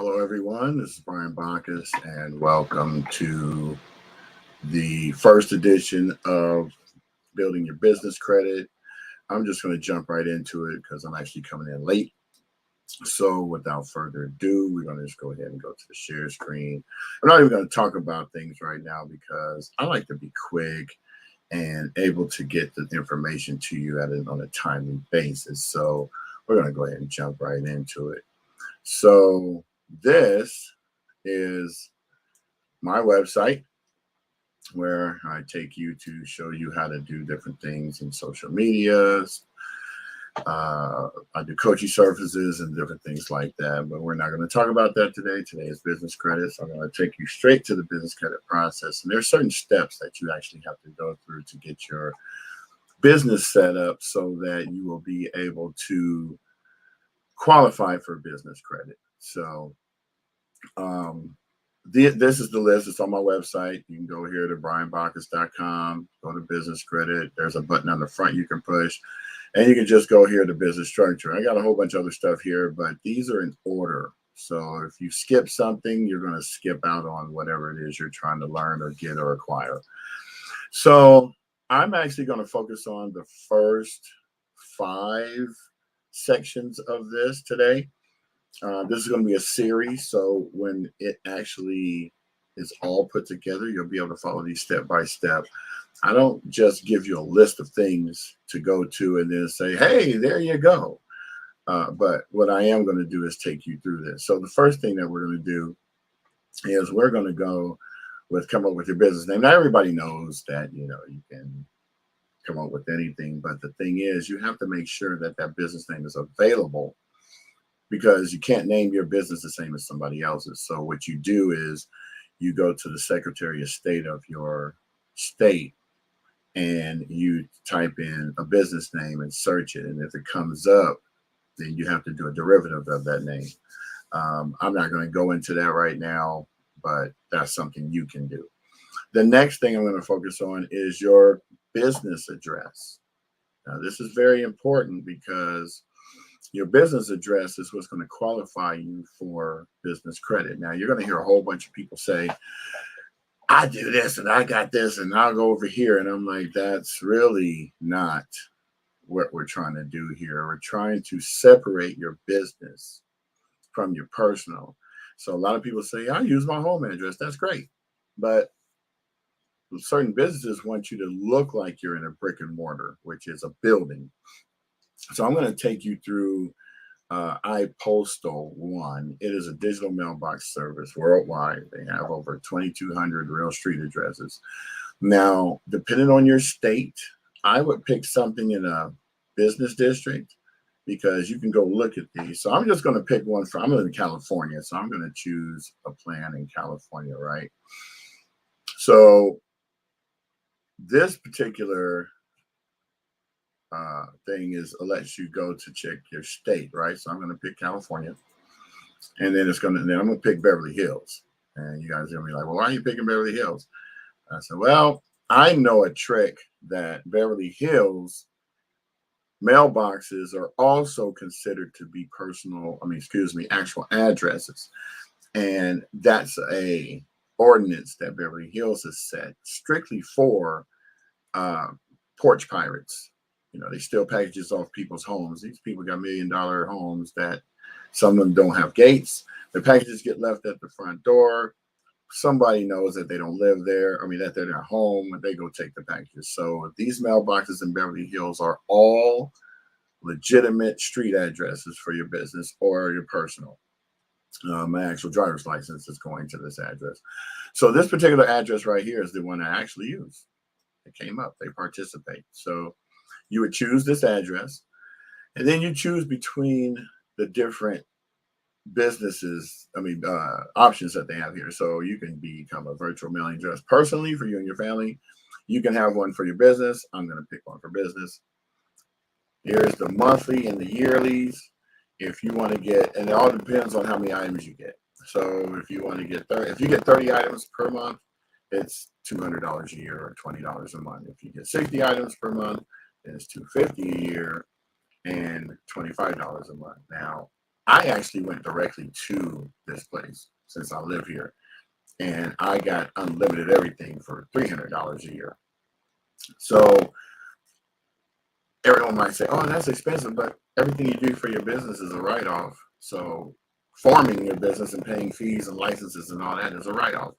Hello, everyone. This is Brian Bacchus, and welcome to the first edition of Building Your Business Credit. I'm just going to jump right into it because I'm actually coming in late. So, without further ado, we're going to just go ahead and go to the share screen. I'm not even going to talk about things right now because I like to be quick and able to get the information to you on a timely basis. So, we're going to go ahead and jump right into it. So, this is my website where I take you to show you how to do different things in social medias. I do coaching services and different things like that, but we're not going to talk about that today. Today is business credit. So I'm going to take you straight to the business credit process. And there are certain steps that you actually have to go through to get your business set up so that you will be able to qualify for business credit. So, um, this is the list. It's on my website. You can go here to brianbacchus.com, go to business credit. There's a button on the front you can push, and you can just go here to business structure. I got a whole bunch of other stuff here, but these are in order. So if you skip something, you're going to skip out on whatever it is you're trying to learn or get or acquire. So I'm actually going to focus on the first five sections of this today. This is going to be a series, so when it actually is all put together, you'll be able to follow these step by step. I don't just give you a list of things to go to and then say, hey, there you go. But what I am going to do is take you through this. So the first thing that we're going to do is we're going to go with come up with your business name. Now, everybody knows that, you can come up with anything, but the thing is, you have to make sure that that business name is available because you can't name your business the same as somebody else's. So what you do is you go to the Secretary of State of your state and you type in a business name and search it. And if it comes up, then you have to do a derivative of that name. I'm not going to go into that right now, but that's something you can do. The next thing I'm going to focus on is your business address. Now, this is very important because your business address is what's going to qualify you for business credit. Now, you're going to hear a whole bunch of people say, I do this and I got this and I'll go over here. And I'm like, that's really not what we're trying to do here. We're trying to separate your business from your personal. So a lot of people say, I use my home address. That's great. But certain businesses want you to look like you're in a brick and mortar, which is a building. So I'm going to take you through iPostal One. It is a digital mailbox service worldwide. They have over 2,200 real street addresses. Now, depending on your state, I would pick something in a business district because you can go look at these. So I'm just going to pick one I'm in California, so I'm going to choose a plan in California, right? So this particular thing is lets you go to check your state, right? So I'm going to pick California, and then I'm going to pick Beverly Hills. And you guys are going to be like, well, why are you picking Beverly Hills? I said, well, I know a trick that Beverly Hills mailboxes are also considered to be actual addresses. And that's a ordinance that Beverly Hills has set strictly for uh, porch pirates. They steal packages off people's homes. These people got $1 million homes that some of them don't have gates. The packages get left at the front door. Somebody knows that they don't live there. That they're not home. They go take the packages. So these mailboxes in Beverly Hills are all legitimate street addresses for your business or your personal. My actual driver's license is going to this address. So this particular address right here is the one I actually use. It came up. They participate. So you would choose this address, and then you choose between the different options that they have here. So you can become a virtual mailing address personally for you and your family. You can have one for your business. I'm going to pick one for business. Here's the monthly and the yearlies. If you want to get, and it all depends on how many items you get. So if you want to get if you get 30 items per month, it's $200 a year or $20 a month. If you get 60 items per month, then it's $250 a year and $25 a month. Now, I actually went directly to this place since I live here, and I got unlimited everything for $300 a year. So everyone might say, "Oh, that's expensive," but everything you do for your business is a write-off. So forming your business and paying fees and licenses and all that is a write-off.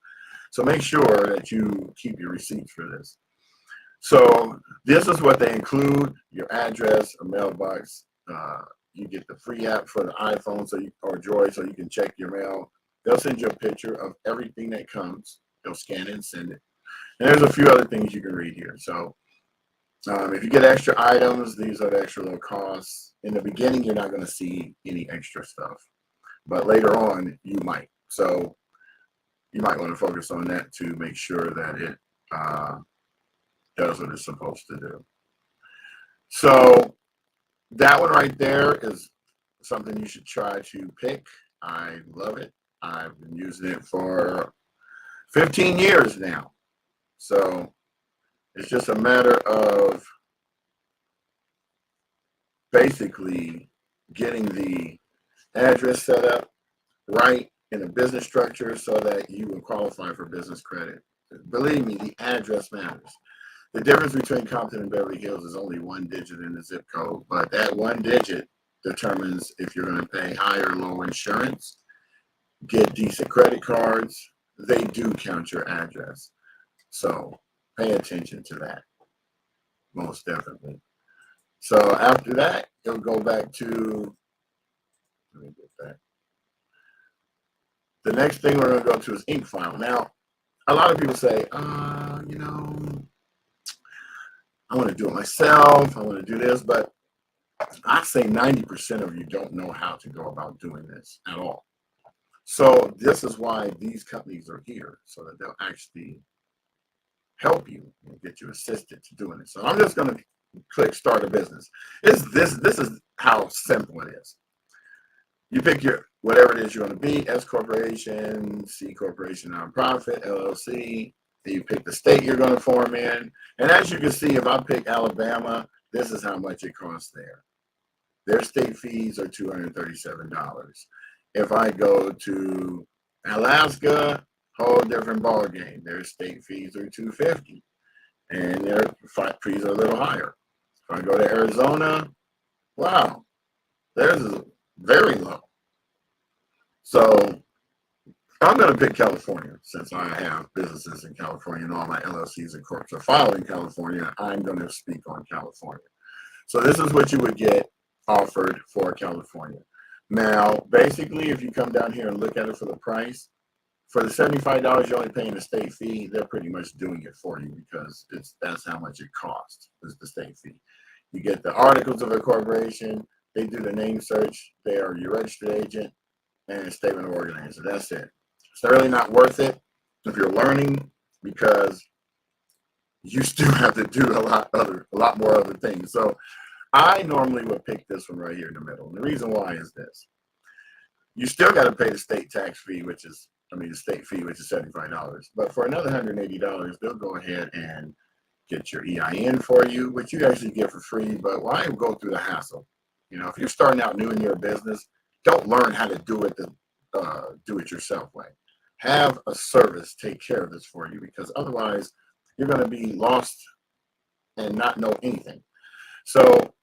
So make sure that you keep your receipts for this. So this is what they include: your address, a mailbox. You get the free app for the iPhone, or Droid, so you can check your mail. They'll send you a picture of everything that comes. They'll scan it and send it. And there's a few other things you can read here. So if you get extra items, these are the extra little costs. In the beginning, you're not going to see any extra stuff, but later on, you might. So you might want to focus on that to make sure that it does what it's supposed to do. So that one right there is something you should try to pick. I love it. I've been using it for 15 years now. So it's just a matter of basically getting the address set up right in a business structure so that you will qualify for business credit. Believe me, the address matters. The difference between Compton and Beverly Hills is only one digit in the zip code, but that one digit determines if you're going to pay high or low insurance, get decent credit cards. They do count your address. So pay attention to that, most definitely. So after that, it'll go back to, let me get that. The next thing we're going to go to is ink file. Now, a lot of people say, I want to do it myself. I want to do this, but I say 90% of you don't know how to go about doing this at all. So this is why these companies are here, so that they'll actually help you and get you assisted to doing it. So I'm just going to click start a business. This is how simple it is. You pick your whatever it is you want to be: S corporation, C corporation, nonprofit, LLC. Then you pick the state you're going to form in. And as you can see, if I pick Alabama, this is how much it costs there. Their state fees are $237. If I go to Alaska, whole different ball game. Their state fees are $250, and their fees are a little higher. If I go to Arizona, wow, theirs is very low. So I'm going to pick California since I have businesses in California and all my LLCs and corps are filed in California. I'm going to speak on California. So this is what you would get offered for California. Now, basically, if you come down here and look at it for the price, for the $75 you're only paying the state fee, they're pretty much doing it for you because that's how much it costs, is the state fee. You get the articles of incorporation, they do the name search, they are your registered agent, and a statement of organizer. That's it. It's really not worth it if you're learning, because you still have to do a lot more other things. So I normally would pick this one right here in the middle. And the reason why is this. You still got to pay the state tax fee, the state fee, which is $75. But for another $180, they'll go ahead and get your EIN for you, which you actually get for free. But why go through the hassle? If you're starting out new in your business, don't learn how to do it the do-it-yourself way. Have a service take care of this for you, because otherwise you're going to be lost and not know anything. So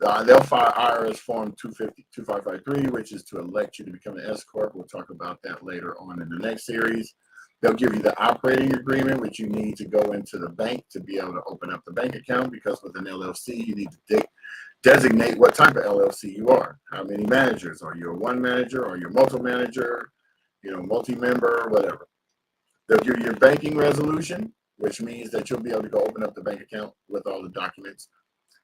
they'll file IRS Form 2553, which is to elect you to become an S Corp. We'll talk about that later on in the next series. They'll give you the operating agreement, which you need to go into the bank to be able to open up the bank account, because with an LLC, you need to designate what type of LLC you are. How many managers? Are you a one manager? Are you a multi-manager? Multi-member, whatever. They'll give you your banking resolution, which means that you'll be able to go open up the bank account with all the documents.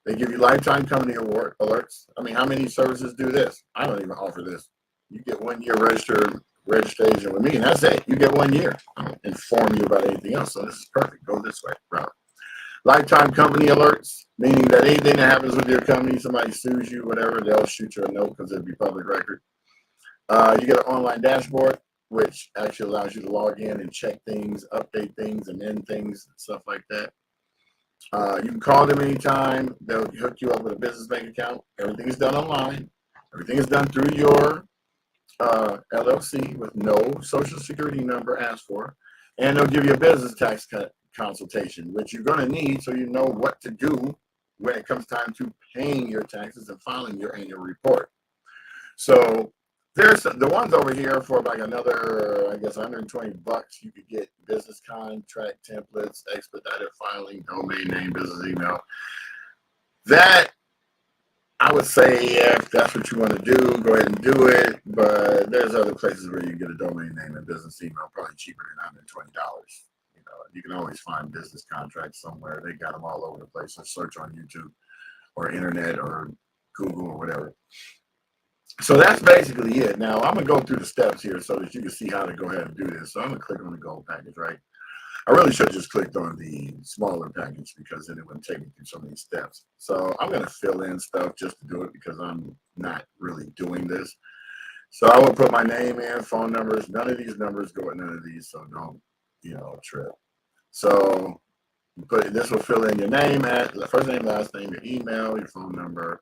They give you lifetime company award alerts. How many services do this? I don't even offer this. You get 1 year registration with me, and that's it. You get 1 year. I don't inform you about anything else, so this is perfect. Go this way, bro. Lifetime company alerts, meaning that anything that happens with your company, somebody sues you, whatever, they'll shoot you a note because it'll be public record. You get an online dashboard, which actually allows you to log in and check things, update things, amend things, and stuff like that. You can call them anytime. They'll hook you up with a business bank account. Everything is done online. Everything is done through your LLC with no social security number asked for, and they'll give you a business tax consultation, which you're going to need so you know what to do when it comes time to paying your taxes and filing your annual report. So there's the ones over here for like another, I guess, $120. You could get business contract templates, expedited filing, domain name, business email. That, I would say, if that's what you want to do, go ahead and do it. But there's other places where you get a domain name and business email, probably cheaper than $120. You know, you can always find business contracts somewhere. They got them all over the place. So search on YouTube or internet or Google or whatever. So that's basically it. Now I'm gonna go through the steps here so that you can see how to go ahead and do this. So I'm gonna click on the gold package, right? I really should have just clicked on the smaller package because then it wouldn't take me through so many steps. So I'm going to fill in stuff just to do it because I'm not really doing this. So I will put my name in, phone numbers. None of these numbers go with none of these, so don't, trip. So this will fill in your name, first name, last name, your email, your phone number,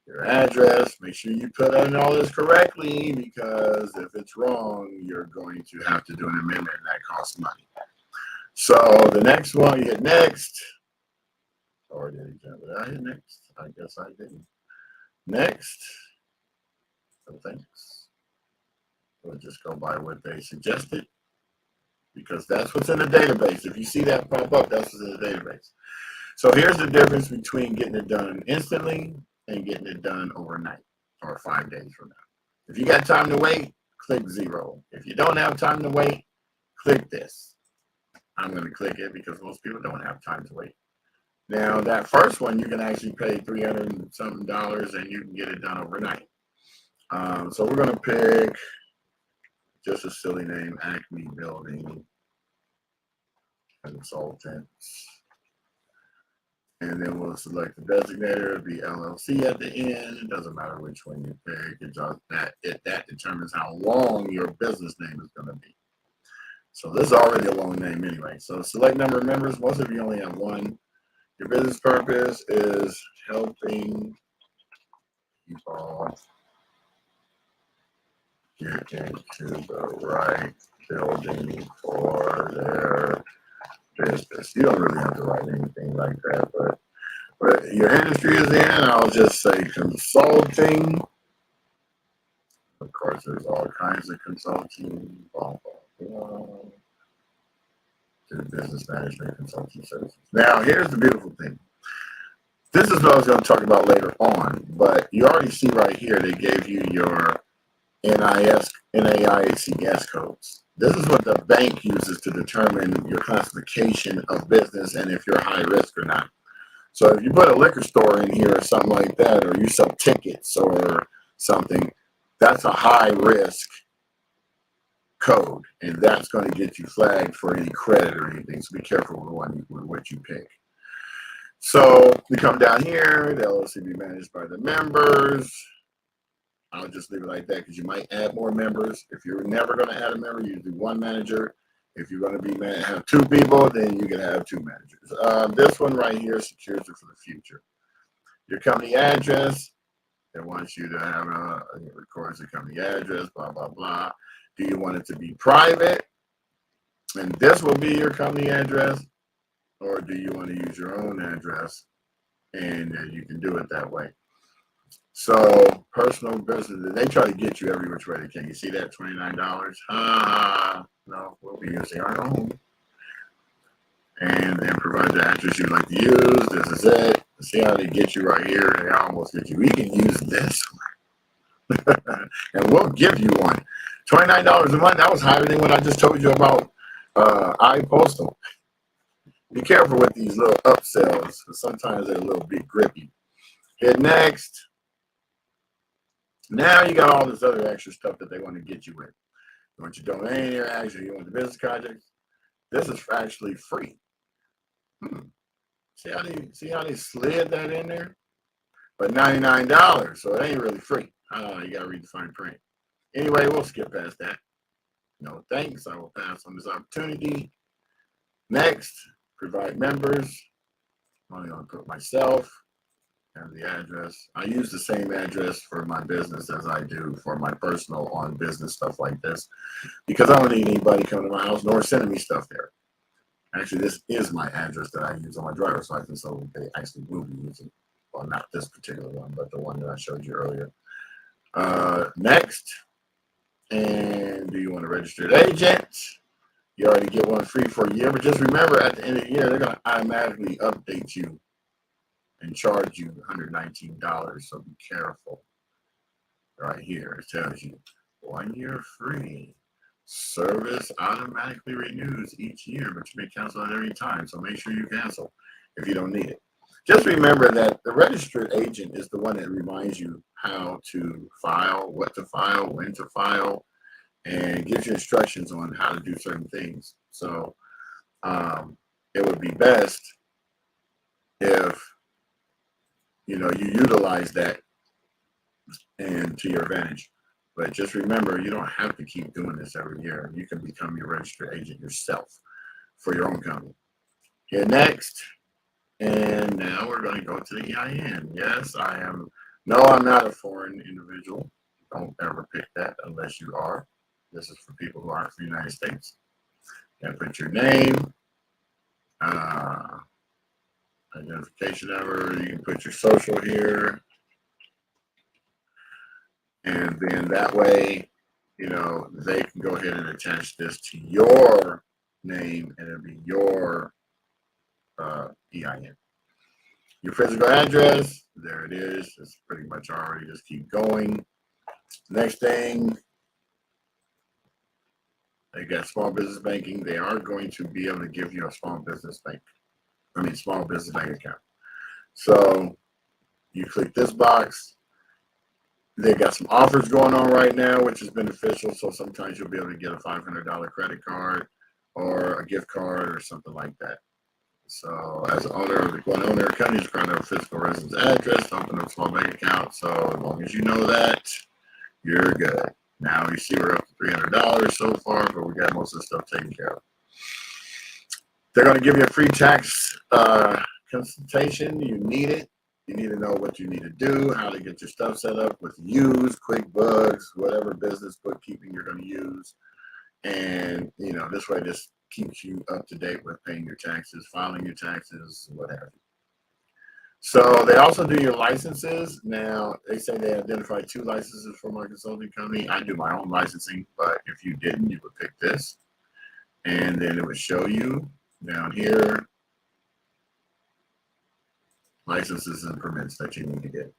your address. Make sure you put in all this correctly because if it's wrong, you're going to have to do an amendment and that costs money. So the next one, you hit next. Or did I hit next? I guess I didn't. Next. So thanks. We'll just go by what they suggested because that's what's in the database. If you see that pop up, that's what's in the database. So here's the difference between getting it done instantly and getting it done overnight or 5 days from now. If you got time to wait, click 0. If you don't have time to wait, click this. I'm going to click it because most people don't have time to wait. Now, that first one, you can actually pay $300 and something and you can get it done overnight. So we're going to pick just a silly name, Acme Building Consultants. And then we'll select the designator, it'll be LLC at the end. It doesn't matter which one you pick. It just that determines how long your business name is going to be. So this is already a long name anyway. So select number of members. Most of you only have one. Your business purpose is helping people get into the right building for their business. You don't really have to write anything like that, but your industry is in, I'll just say consulting. Of course, there's all kinds of consulting. Blah, blah, blah. Business management consulting services. Now, here's the beautiful thing. This is what I was going to talk about later on, but you already see right here they gave you your NAICS codes. This is what the bank uses to determine your classification of business and if you're high risk or not. So if you put a liquor store in here or something like that, or you sell tickets or something, that's a high risk code, and that's going to get you flagged for any credit or anything. So be careful with what you pick. So we come down here, the LLC be managed by the members. I'll just leave it like that because you might add more members. If you're never going to add a member, you do one manager. If you're going to have 2 people, then you can have 2 managers. This one right here secures it for the future. Your company address, it wants you to have it records the company address, blah, blah, blah. Do you want it to be private? And this will be your company address, or do you want to use your own address? And you can do it that way. So personal business, they try to get you every which way they can. You see that $29? No, we'll be using our own. And then provide the address you'd like to use. This is it. See how they get you right here? They almost get you. We can use this one. And we'll give you one. $29 a month. That was higher than what I just told you about iPostal. Be careful with these little upsells, because sometimes they're a little bit grippy. Hit next. Now you got all this other extra stuff that they want to get you with. You want your domain here, actually, you want the business projects. This is actually free. See how they slid that in there? But $99, so it ain't really free. You gotta read the fine print. Anyway, we'll skip past that. No thanks. I will pass on this opportunity. Next, provide members. I'm only going to put myself. And the address, I use the same address for my business as I do for my personal on business stuff like this, because I don't need anybody coming to my house nor sending me stuff there. Actually, this is my address that I use on my driver's license, so they actually will be using, well, not this particular one, but the one that I showed you earlier. Next, and do you want a registered agent? You already get one free for a year, but just remember at the end of the year, they're going to automatically update you and charge you $119, so be careful. Right here, it tells you 1 year free. Service automatically renews each year, but you may cancel it every time, so make sure you cancel if you don't need it. Just remember that the registered agent is the one that reminds you how to file, what to file, when to file, and gives you instructions on how to do certain things. So it would be best if you utilize that and to your advantage. But just remember, you don't have to keep doing this every year. You can become your registered agent yourself for your own company. Here next, and now we're going to go to the EIN. Yes, I am. No, I'm not a foreign individual. Don't ever pick that unless you are. This is for people who aren't from the United States. And put your name, identification number. You can put your social here. And then that way, they can go ahead and attach this to your name and it'll be your EIN. Your physical address, there it is. It's pretty much already, just keep going. Next thing, they got small business banking. They are going to be able to give you a small business bank account. So you click this box. They got some offers going on right now, which is beneficial. So sometimes you'll be able to get a $500 credit card or a gift card or something like that. So as an owner of the owner company, you require a physical residence address to open up a small bank account. So as long as you know that, you're good. Now you see we're up to $300 so far, but we got most of the stuff taken care of. They're going to give you a free tax consultation. You need it. You need to know what you need to do, how to get your stuff set up with Use, QuickBooks, whatever business bookkeeping you're going to use. And, this way this keeps you up to date with paying your taxes, filing your taxes, what have you. So they also do your licenses. Now, they say they identified 2 licenses for my consulting company. I do my own licensing, but if you didn't, you would pick this. And then it would show you down here licenses and permits that you need to get.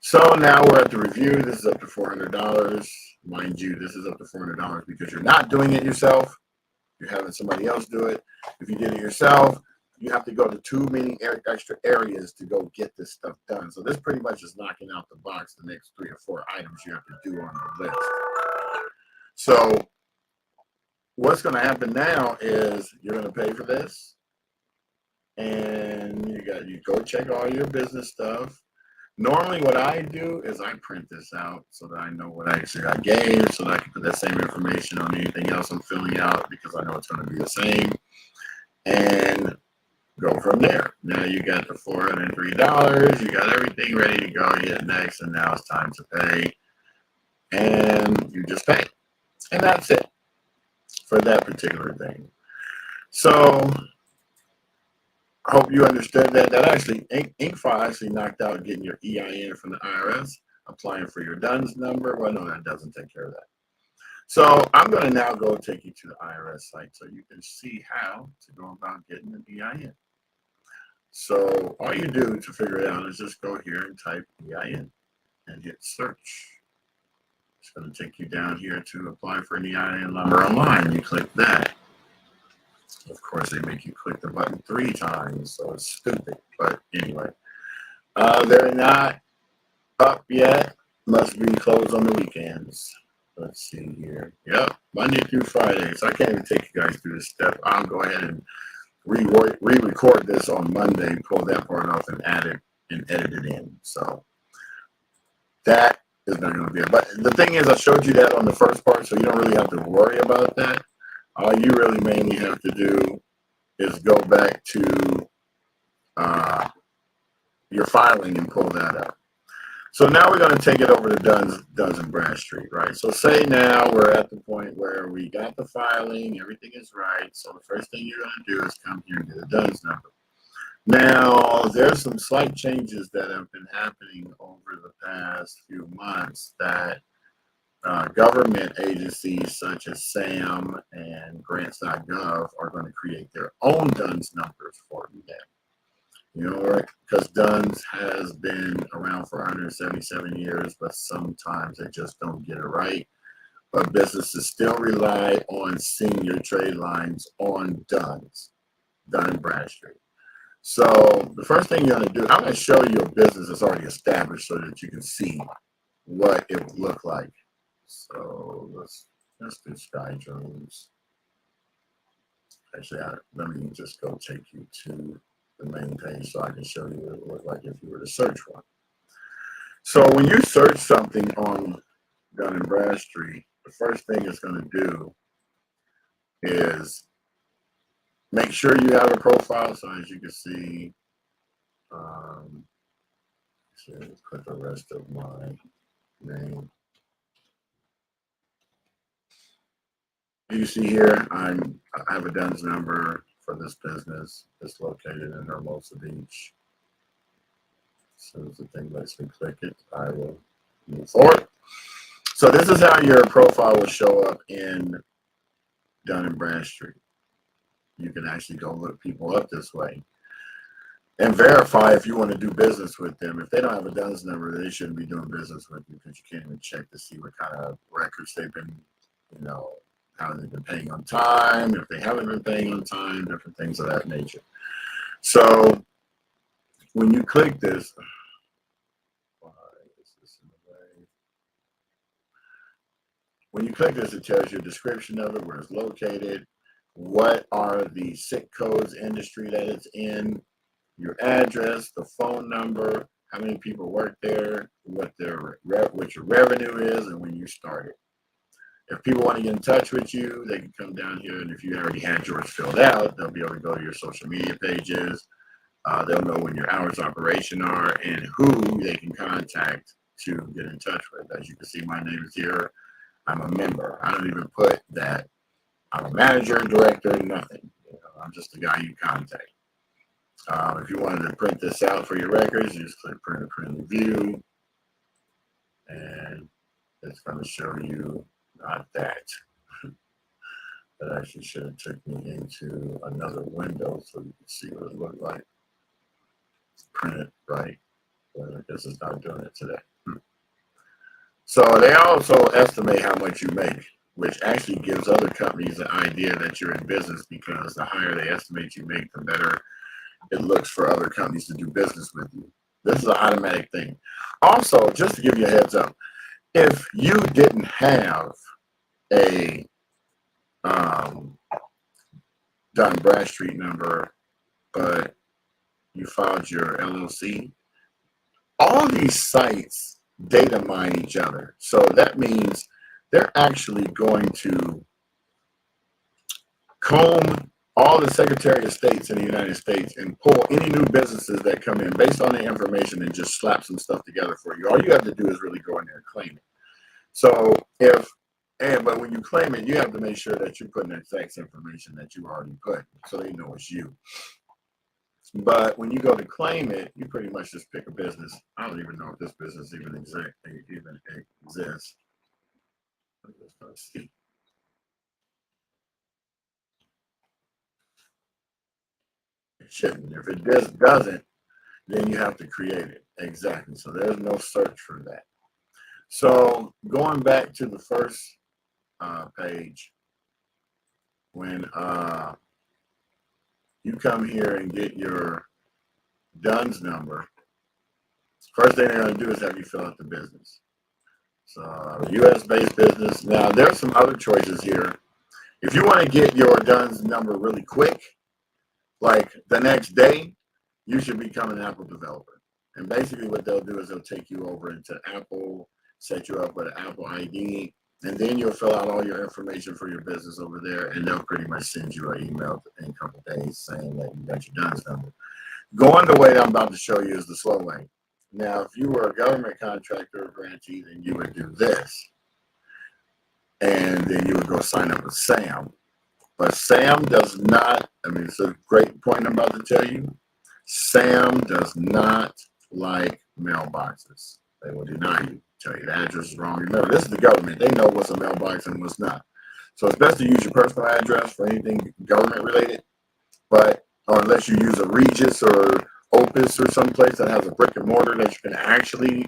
So now we're at the review. This is up to $400. Mind you, this is up to $400 because you're not doing it yourself. You're having somebody else do it. If you did it yourself, you have to go to too many extra areas to go get this stuff done. So this pretty much is knocking out the box the next 3 or 4 items you have to do on the list. So what's going to happen now is you're going to pay for this. And you go check all your business stuff. Normally what I do is I print this out so that I know what actually I gave, so that I can put that same information on anything else I'm filling out because I know it's going to be the same, and go from there. Now you got the $403, you got everything ready to go. You hit next, and now it's time to pay, and you just pay, and that's it for that particular thing. So I hope you understood that. That actually, InkFile actually knocked out getting your EIN from the IRS, applying for your DUNS number. Well, no, that doesn't take care of that. So I'm going to now go take you to the IRS site so you can see how to go about getting an EIN. So all you do to figure it out is just go here and type EIN and hit search. It's going to take you down here to apply for an EIN number online. You click that. Of course, they make you click the button 3 times, so it's stupid. But anyway, they're not up yet. Must be closed on the weekends. Let's see here. Yep, Monday through Friday. So I can't even take you guys through this step. I'll go ahead and re-record this on Monday, pull that part off and add it and edit it in. So that is not going to be it. But the thing is, I showed you that on the first part, so you don't really have to worry about that. All you really mainly have to do is go back to your filing and pull that up. So now we're going to take it over to Duns and Bradstreet, right? So say now we're at the point where we got the filing, everything is right. So the first thing you're going to do is come here and get a Duns number. Now, there's some slight changes that have been happening over the past few months that government agencies such as SAM and grants.gov are going to create their own DUNS numbers for you now. You know, because DUNS has been around for 177 years, but sometimes they just don't get it right. But businesses still rely on seeing your trade lines on DUNS, Dun & Bradstreet. So the first thing you're going to do, I'm going to show you a business that's already established so that you can see what it would look like. So let's do Sky Jones. Actually, let me just go take you to the main page so I can show you what it would look like if you were to search one. So when you search something on Dun & Bradstreet, the first thing it's going to do is make sure you have a profile. So as you can see, put the rest of my name. You see here, I have a DUNS number for this business. It's located in Hermosa Beach. As soon as the thing lets me click it, I will move forward. So this is how your profile will show up in Dun & Bradstreet. You can actually go look people up this way and verify if you want to do business with them. If they don't have a DUNS number, they shouldn't be doing business with you because you can't even check to see what kind of records they've been, how they've been paying on time, if they haven't been paying on time, different things of that nature. So when you click this, when you click this, it tells you a description of it, where it's located, what are the SIC codes, industry that it's in, your address, the phone number, how many people work there, what your revenue is, and when you started. If people want to get in touch with you, they can come down here, and if you already had yours filled out, they'll be able to go to your social media pages. They'll know when your hours of operation are and who they can contact to get in touch with. As you can see, my name is here. I'm a member. I don't even put that I'm a manager, director, nothing. I'm just the guy you contact. If you wanted to print this out for your records, you just click print and view, and it's going to show you not that. That actually should have took me into another window so you can see what it looked like. Print it right, but I guess it's not doing it today. So they also estimate how much you make, which actually gives other companies an idea that you're in business, because the higher they estimate you make, the better it looks for other companies to do business with you. This is an automatic thing. Also, just to give you a heads up, if you didn't have a Dun & Bradstreet number, but you filed your LLC, all these sites data mine each other. So that means they're actually going to comb all the Secretary of States in the United States and pull any new businesses that come in based on the information and just slap some stuff together for you. All you have to do is really go in there and claim it. So but when you claim it, you have to make sure that you're putting the exact information that you already put so they know it's you. But when you go to claim it, you pretty much just pick a business. I don't even know if this business even exists. Let's see. It shouldn't. If it just doesn't, then you have to create it. Exactly. So there's no search for that. So going back to the first page, when you come here and get your DUNS number, first thing they're going to do is have you fill out the business. So US-based business. Now there's some other choices here. If you want to get your DUNS number really quick, like the next day, you should become an Apple developer. And basically what they'll do is they'll take you over into Apple, set you up with an Apple ID, and then you'll fill out all your information for your business over there, and they'll pretty much send you an email in a couple of days saying that you got your DUNS number. Going the way that I'm about to show you is the slow way. Now, if you were a government contractor or grantee, then you would do this. And then you would go sign up with SAM. But SAM does not, I mean, it's a great point I'm about to tell you. SAM does not like mailboxes. They will deny you, tell you the address is wrong. Remember, this is the government. They know what's a mailbox and what's not. So it's best to use your personal address for anything government related. But, or unless you use a Regis or Opus or someplace that has a brick and mortar that you can actually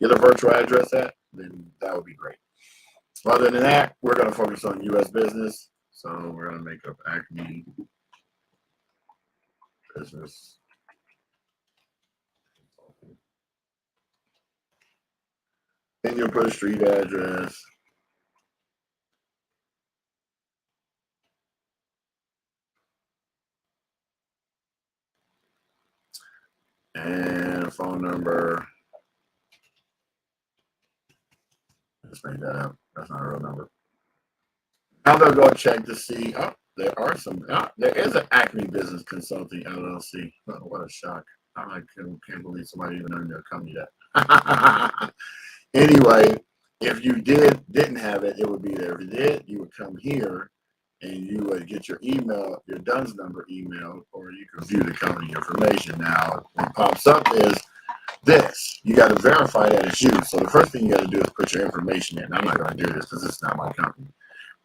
get a virtual address at, then that would be great. Other than that, we're going to focus on U.S. business. So we're going to make up Acme business. Then you'll put a street address. And a phone number. Just made that up. That's not a real number. Now they'll go check to see. Oh, there are some. There is an Acme Business Consulting LLC. Oh, what a shock! I can't believe somebody even named their company that. Anyway, if you didn't have it, it would be there. If you did, you would come here and you would get your email, your DUNS number email, or you can view the company information. Now, what pops up is this. You got to verify that it's you. So the first thing you got to do is put your information in. I'm not going to do this because it's not my company.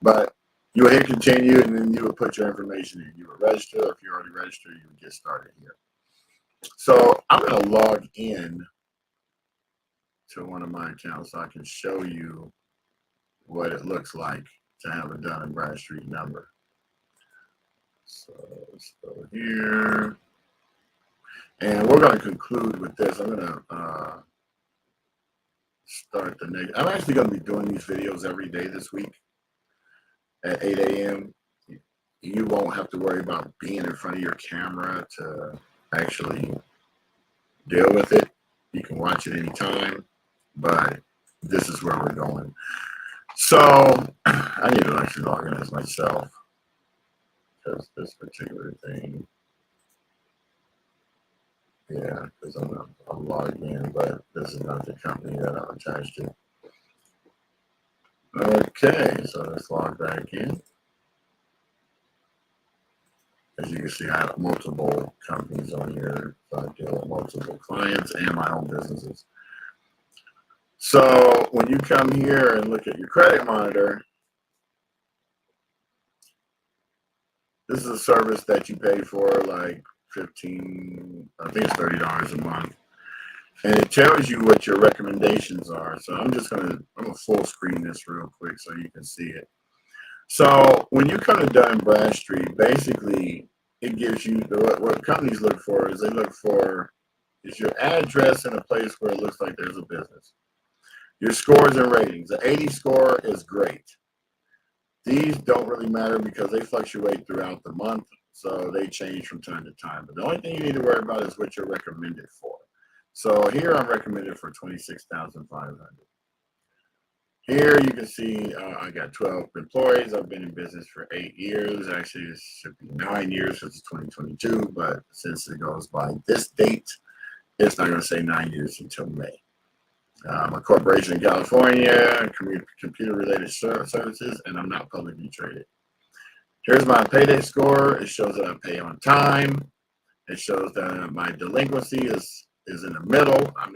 But you would hit continue, and then you would put your information in. You would register. If you're already registered, you would get started here. So I'm going to log in to one of my accounts so I can show you what it looks like to have a Dun & Bradstreet number. So let's go here. And we're going to conclude with this. I'm going to start the next. I'm actually going to be doing these videos every day this week at 8 a.m. You won't have to worry about being in front of your camera to actually deal with it. You can watch it anytime, but this is where we're going. So I need to actually log in as myself because this particular thing, yeah, because I'm logged in, but this is not the company that I'm attached to. Okay, so let's log back in. As you can see, I have multiple companies on here. So I deal with multiple clients and my own businesses. So when you come here and look at your credit monitor, this is a service that you pay for like I think it's $30 a month. And it tells you what your recommendations are. So I'm gonna full screen this real quick so you can see it. So when you come to Dun & Bradstreet, basically it gives you what companies look for is is your address in a place where it looks like there's a business. Your scores and ratings. The 80 score is great. These don't really matter because they fluctuate throughout the month, so they change from time to time. But the only thing you need to worry about is what you're recommended for. So here I'm recommended for 26,500. Here you can see I got 12 employees. I've been in business for 8 years. Actually, it should be 9 years since 2022, but since it goes by this date, it's not going to say 9 years until May. I'm a corporation in California, computer-related services, and I'm not publicly traded. Here's my payday score. It shows that I pay on time. It shows that my delinquency is in the middle. I'm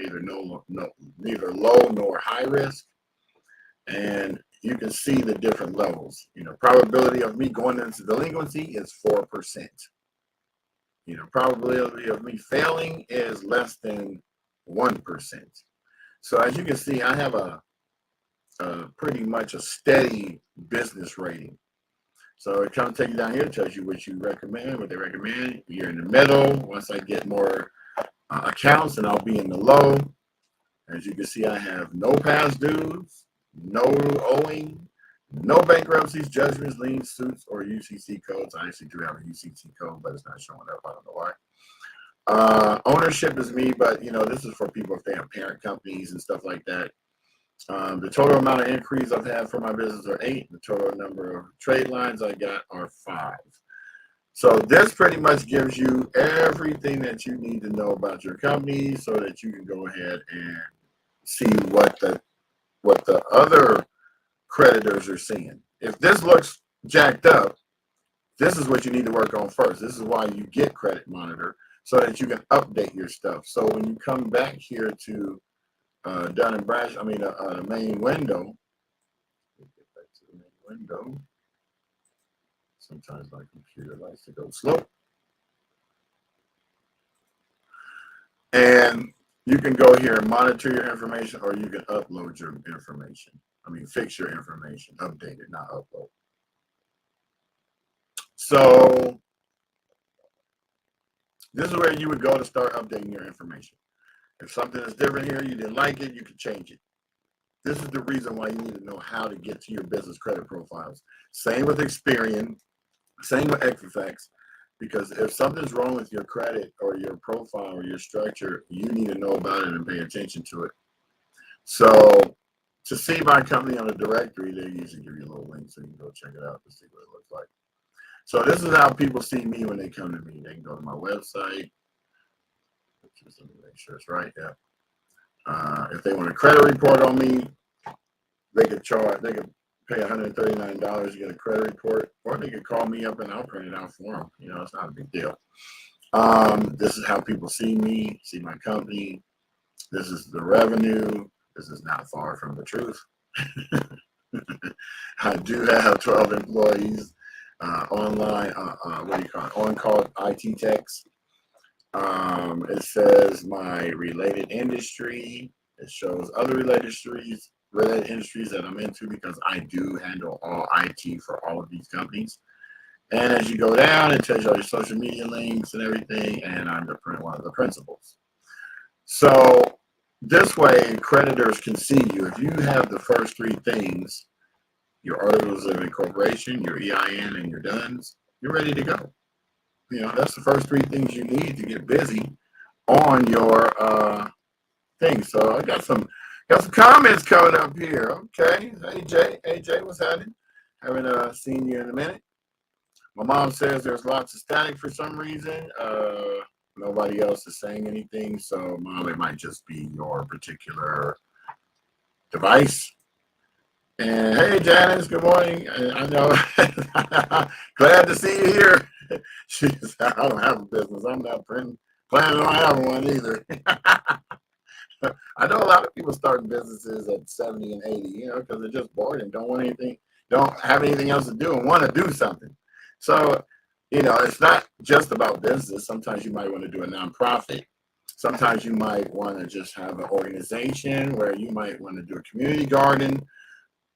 neither low nor high risk. And you can see the different levels. Probability of me going into delinquency is 4%. Probability of me failing is less than 1%. So as you can see, I have a pretty much a steady business rating. So it comes take you down here, tells you what you recommend, what they recommend. You're in the middle. Once I get more accounts, and I'll be in the low. As you can see, I have no past dues, no owing, no bankruptcies, judgments, liens, suits, or UCC codes. I actually do have a UCC code, but it's not showing up. I don't know why. Ownership is me, but this is for people if they have parent companies and stuff like that. The total amount of inquiries I've had for my business are 8. The total number of trade lines I got are 5. So this pretty much gives you everything that you need to know about your company so that you can go ahead and see what the other creditors are seeing. If this looks jacked up, this is what you need to work on first. This is why you get Credit Monitor, so that you can update your stuff. So when you come back here to Dun and Bradstreet, the main window. Get back to the main window. Sometimes my computer likes to go slow. And you can go here and monitor your information, or you can upload your information. Fix your information, update it, not upload. So this is where you would go to start updating your information. If something is different here, you didn't like it, you can change it. This is the reason why you need to know how to get to your business credit profiles. Same with Experian, same with Equifax, because if something's wrong with your credit or your profile or your structure, you need to know about it and pay attention to it. So to see my company on the directory, they usually give you a little link so you can go check it out to see what it looks like. So this is how people see me when they come to me. They can go to my website. Just let me make sure it's right. Yeah. If they want a credit report on me, they could pay $139 to get a credit report, or they could call me up and I'll print it out for them. It's not a big deal. This is how people see me, see my company. This is the revenue. This is not far from the truth. I do have 12 employees online. On-call IT techs. It says my related industry. It shows other related industries that I'm into, because I do handle all IT for all of these companies. And as you go down, it tells you all your social media links and everything, and I'm one of the principals. So this way, creditors can see you. If you have the first three things, your articles of incorporation, your EIN, and your DUNS, you're ready to go. That's the first three things you need to get busy on your thing. So I got some comments coming up here. Okay. Hey Jay, what's happening? Haven't seen you in a minute. My mom says there's lots of static for some reason. Nobody else is saying anything. So Mom, it might just be your particular device. And hey Janice, good morning. I know. Glad to see you here. She said, I don't have a business. I'm not planning on having one either. I know a lot of people starting businesses at 70 and 80, because they're just bored and don't have anything else to do and want to do something. So, it's not just about business. Sometimes you might want to do a nonprofit. Sometimes you might want to just have an organization where you might want to do a community garden.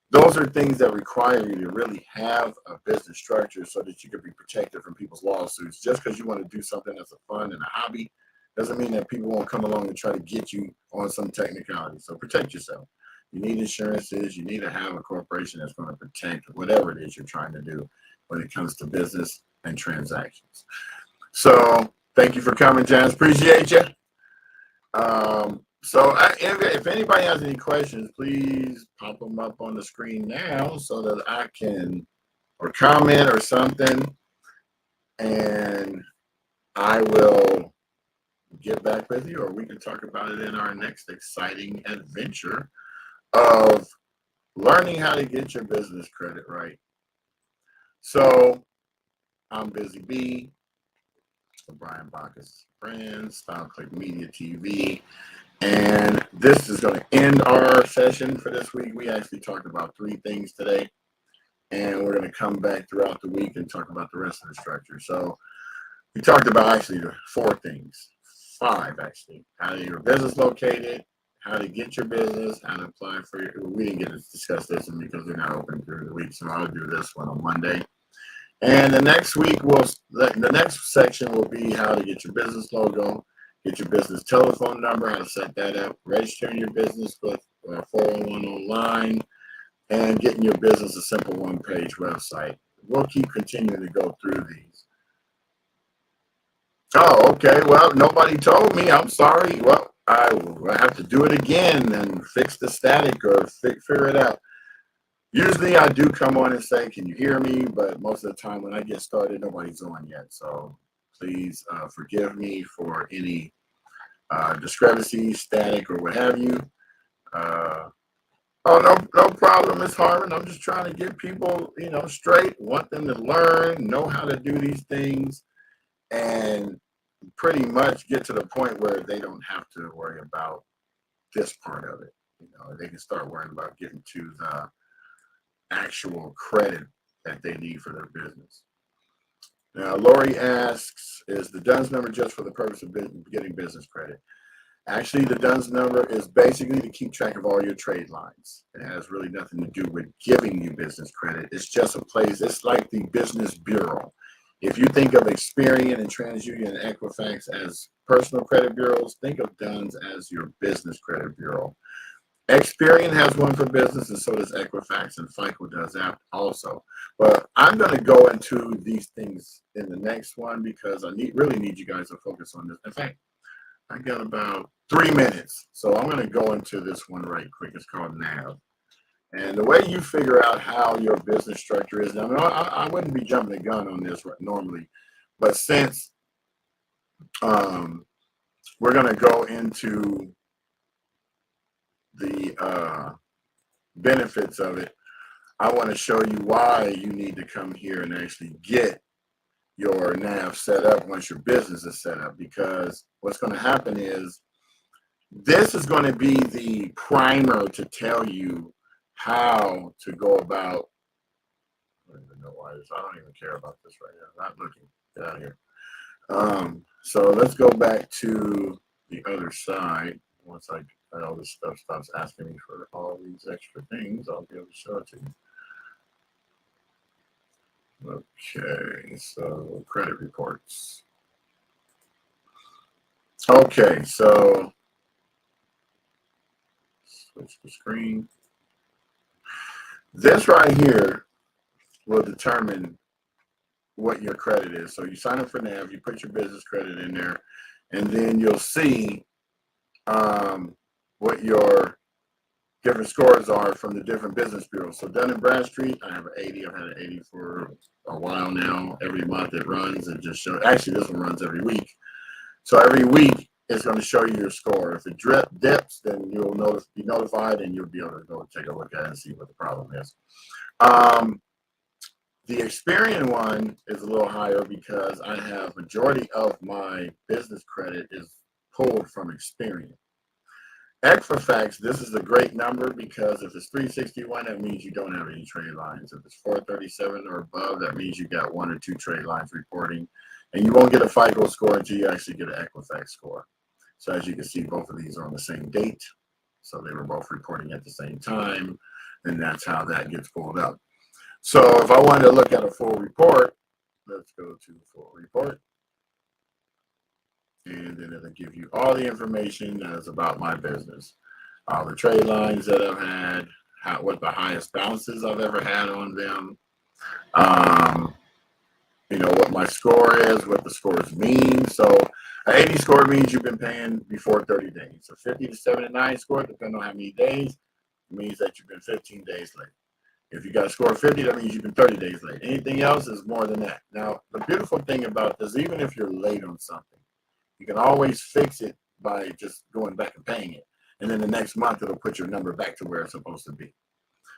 Those are things that require you to really have a business structure so that you can be protected from people's lawsuits. Just because you want to do something that's a fun and a hobby doesn't mean that people won't come along and try to get you on some technicality. So protect yourself. You need insurances. You need to have a corporation that's going to protect whatever it is you're trying to do when it comes to business and transactions. So thank you for coming, Janice. Appreciate you. So if anybody has any questions, please pop them up on the screen now so that I can, or comment or something, and I will get back with you, or we can talk about it in our next exciting adventure of learning how to get your business credit right. So I'm Busy Bee, Brian Bacchus Brands, StyleClick Media TV. And this is going to end our session for this week. We actually talked about 3 things today, and we're going to come back throughout the week and talk about the rest of the structure. So we talked about actually 4 things, 5 actually. How your business located, how to get your business, how to apply for your, we didn't get to discuss this one because they're not open through the week, so I'll do this one on Monday. And the next week, the next section will be how to get your business logo, get your business telephone number, how to set that up, registering your business with 401 online, and getting your business a simple one-page website. We'll keep continuing to go through these. Oh, okay. Well, nobody told me. I'm sorry. Well, I have to do it again and fix the static or figure it out. Usually I do come on and say, can you hear me? But most of the time when I get started, nobody's on yet. So please forgive me for any discrepancy, static, or what have you. Oh, no problem, Miss Harmon. I'm just trying to get people, straight, want them to learn, know how to do these things, and pretty much get to the point where they don't have to worry about this part of it. They can start worrying about getting to the actual credit that they need for their business. Now, Lori asks, is the DUNS number just for the purpose of getting business credit? Actually, the DUNS number is basically to keep track of all your trade lines. It has really nothing to do with giving you business credit. It's just a place. It's like the business bureau. If you think of Experian and TransUnion and Equifax as personal credit bureaus, think of DUNS as your business credit bureau. Experian has one for business, and so does Equifax, and FICO does that also. But I'm going to go into these things in the next one because I really need you guys to focus on this. In fact, I got about 3 minutes, so I'm going to go into this one right quick. It's called NAV. And the way you figure out how your business structure is, I wouldn't be jumping the gun on this normally, but since we're going to go into the benefits of it, I want to show you why you need to come here and actually get your NAV set up once your business is set up, because what's going to happen is this is going to be the primer to tell you how to go about. I don't even know why this. I don't even care about this right now. Not looking. Get out of here. So let's go back to the other side. Once all this stuff stops asking me for all these extra things, I'll be able to show it to you. Okay, so credit reports. Okay, so switch the screen. This right here will determine what your credit is. So you sign up for NAV, you put your business credit in there, and then you'll see what your different scores are from the different business bureaus. So Dun & Bradstreet, I have an 80. I've had an 80 for a while now. Every month it runs. It just shows. Actually, this one runs every week. So every week it's going to show you your score. If it dips, then you'll be notified, and you'll be able to go take a look at it and see what the problem is. The Experian one is a little higher because I have majority of my business credit is pulled from Experian. Equifax, this is a great number because if it's 361, that means you don't have any trade lines. If it's 437 or above, that means you got 1 or 2 trade lines reporting. And you won't get a FICO score until you actually get an Equifax score. So as you can see, both of these are on the same date. So they were both reporting at the same time. And that's how that gets pulled up. So if I wanted to look at a full report, let's go to full report. And then it'll give you all the information that is about my business. All the trade lines that I've had, what the highest balances I've ever had on them. What my score is, what the scores mean. So an 80 score means you've been paying before 30 days. A 50 to 79 score, depending on how many days, means that you've been 15 days late. If you got a score of 50, that means you've been 30 days late. Anything else is more than that. Now, the beautiful thing about this, even if you're late on something, you can always fix it by just going back and paying it. And then the next month, it'll put your number back to where it's supposed to be.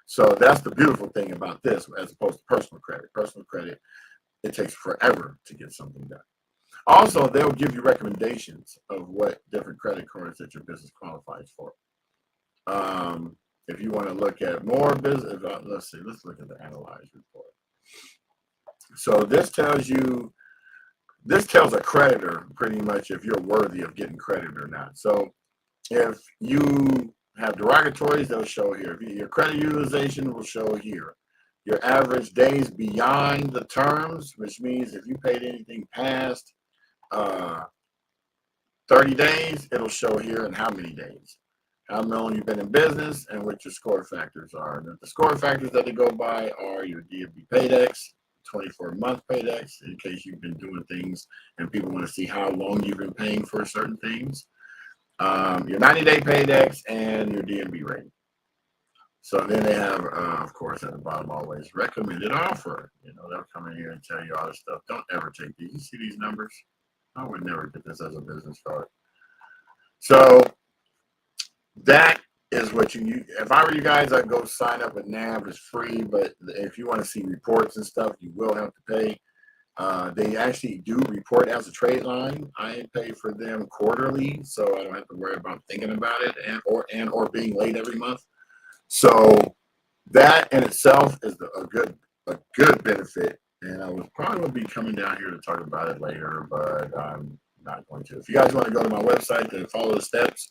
So that's the beautiful thing about this, as opposed to personal credit. Personal credit, it takes forever to get something done. Also, they'll give you recommendations of what different credit cards that your business qualifies for. If you want to look at more business, let's look at the analyze report. So this tells a creditor pretty much if you're worthy of getting credit or not. So if you have derogatories, they'll show here. Your credit utilization will show here. Your average days beyond the terms, which means if you paid anything past 30 days, it'll show here and how many days. How long you've been in business and what your score factors are. And the score factors that they go by are your DFB Paydex, 24-month Paydex, in case you've been doing things and people want to see how long you've been paying for certain things. Your 90-day Paydex and your DMB rating. So then they have, of course, at the bottom always recommended offer. They'll come in here and tell you all this stuff. Don't ever take these. You see these numbers? I would never get this as a business card. So that is what if I were you guys, I'd go sign up with NAV. It's free, but if you want to see reports and stuff, you will have to pay. They actually do report as a trade line. I pay for them quarterly, so I don't have to worry about thinking about it or being late every month. So that in itself is a good benefit. And I was probably going to be coming down here to talk about it later, but I'm not going to. If you guys want to go to my website to follow the steps,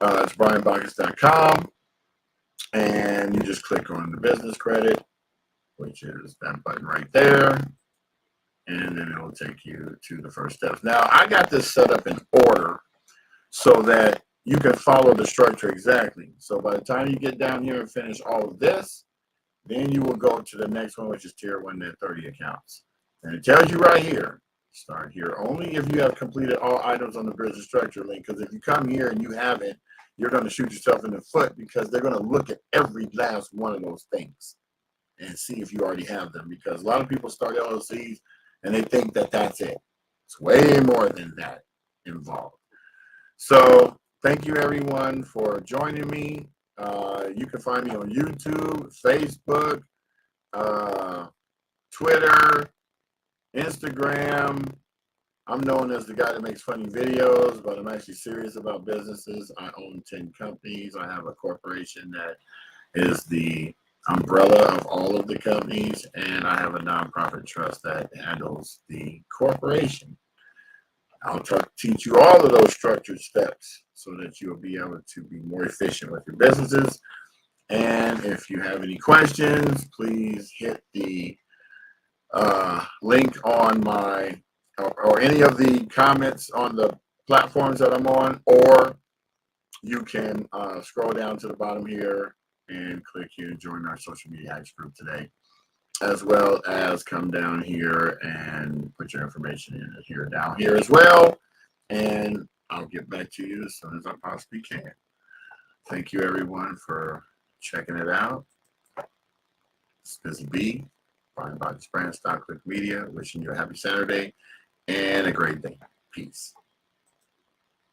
it's brianbacchus.com, and you just click on the business credit, which is that button right there, and then it will take you to the first steps. Now, I got this set up in order so that you can follow the structure exactly. So by the time you get down here and finish all of this, then you will go to the next one, which is Tier 1 Net 30 accounts. And it tells you right here, start here only if you have completed all items on the business structure link. Because if you come here and you haven't, you're going to shoot yourself in the foot, because they're going to look at every last one of those things and see if you already have them. Because a lot of people start LLCs and they think that that's it. It's way more than that involved. So thank you, everyone, for joining me. You can find me on YouTube, Facebook, Twitter, Instagram. I'm known as the guy that makes funny videos, but I'm actually serious about businesses. I own 10 companies. I have a corporation that is the umbrella of all of the companies, and I have a nonprofit trust that handles the corporation. I'll teach you all of those structured steps so that you'll be able to be more efficient with your businesses. And if you have any questions, please hit the link on my or any of the comments on the platforms that I'm on, or you can scroll down to the bottom here and click here and join our social media hacks group today, as well as come down here and put your information in here down here as well, and I'll get back to you as soon as I possibly can. Thank you, everyone, for checking it out. It's Busy Bee, Brian Bacchus Brand, Stock Click Media, wishing you a happy Saturday and a great day. Peace.